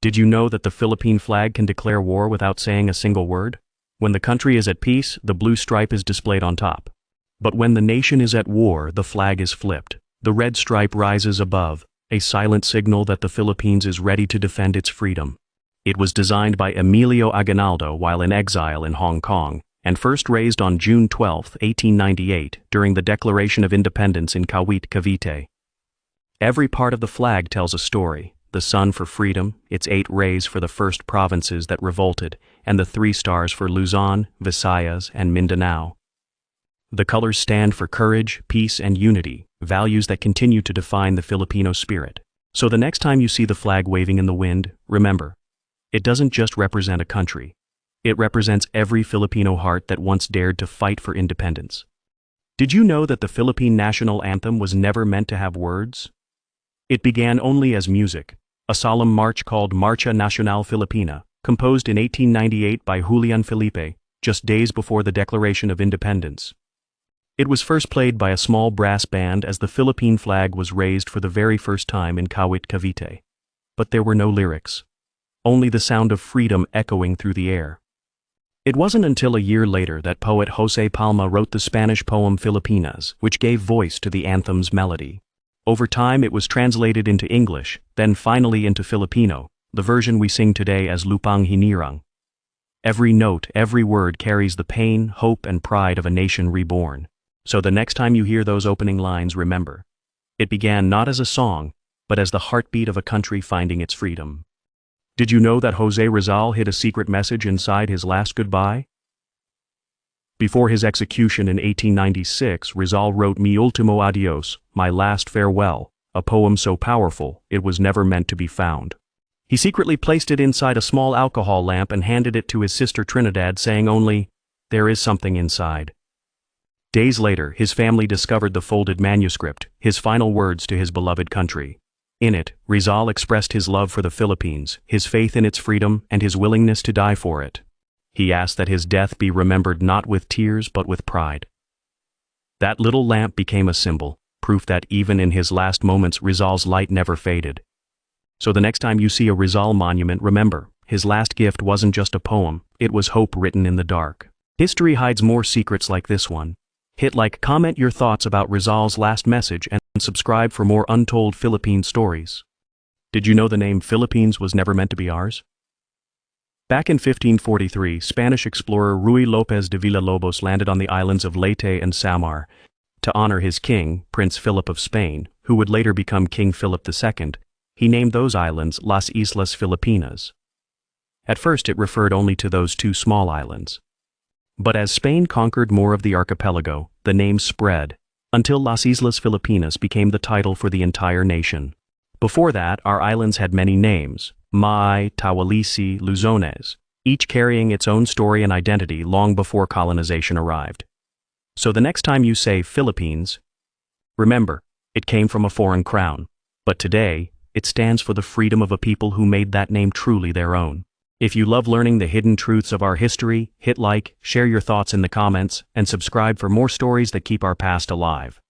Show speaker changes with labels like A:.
A: Did you know that the Philippine flag can declare war without saying a single word? When the country is at peace, the blue stripe is displayed on top. But when the nation is at war, the flag is flipped. The red stripe rises above, a silent signal that the Philippines is ready to defend its freedom. It was designed by Emilio Aguinaldo while in exile in Hong Kong, and first raised on June 12, 1898, during the Declaration of Independence in Kawit, Cavite. Every part of the flag tells a story: the sun for freedom, its 8 rays for the first provinces that revolted, and the 3 stars for Luzon, Visayas, and Mindanao. The colors stand for courage, peace, and unity, values that continue to define the Filipino spirit. So the next time you see the flag waving in the wind, remember, it doesn't just represent a country. It represents every Filipino heart that once dared to fight for independence. Did you know that the Philippine national anthem was never meant to have words? It began only as music, a solemn march called Marcha Nacional Filipina, composed in 1898 by Julian Felipe, just days before the Declaration of Independence. It was first played by a small brass band as the Philippine flag was raised for the very first time in Kawit, Cavite. But there were no lyrics, only the sound of freedom echoing through the air. It wasn't until a year later that poet José Palma wrote the Spanish poem Filipinas, which gave voice to the anthem's melody. Over time it was translated into English, then finally into Filipino, the version we sing today as Lupang Hinirang. Every note, every word carries the pain, hope, and pride of a nation reborn. So the next time you hear those opening lines, remember, it began not as a song, but as the heartbeat of a country finding its freedom. Did you know that José Rizal hid a secret message inside his last goodbye? Before his execution in 1896, Rizal wrote Mi Ultimo Adios, My Last Farewell, a poem so powerful it was never meant to be found. He secretly placed it inside a small alcohol lamp and handed it to his sister Trinidad, saying only, "There is something inside." Days later, his family discovered the folded manuscript, his final words to his beloved country. In it, Rizal expressed his love for the Philippines, his faith in its freedom, and his willingness to die for it. He asked that his death be remembered not with tears but with pride. That little lamp became a symbol, proof that even in his last moments Rizal's light never faded. So the next time you see a Rizal monument, remember, his last gift wasn't just a poem, it was hope written in the dark. History hides more secrets like this one. Hit like, comment your thoughts about Rizal's last message, and subscribe for more untold Philippine stories. Did you know the name Philippines was never meant to be ours? Back in 1543, Spanish explorer Ruy López de Villalobos landed on the islands of Leyte and Samar. To honor his king, Prince Philip of Spain, who would later become King Philip II, he named those islands Las Islas Filipinas. At first it referred only to those 2 small islands. But as Spain conquered more of the archipelago, the name spread, until Las Islas Filipinas became the title for the entire nation. Before that, our islands had many names: May, Tawalisi, Luzones, each carrying its own story and identity long before colonization arrived. So the next time you say Philippines, remember, it came from a foreign crown, but today, it stands for the freedom of a people who made that name truly their own. If you love learning the hidden truths of our history, hit like, share your thoughts in the comments, and subscribe for more stories that keep our past alive.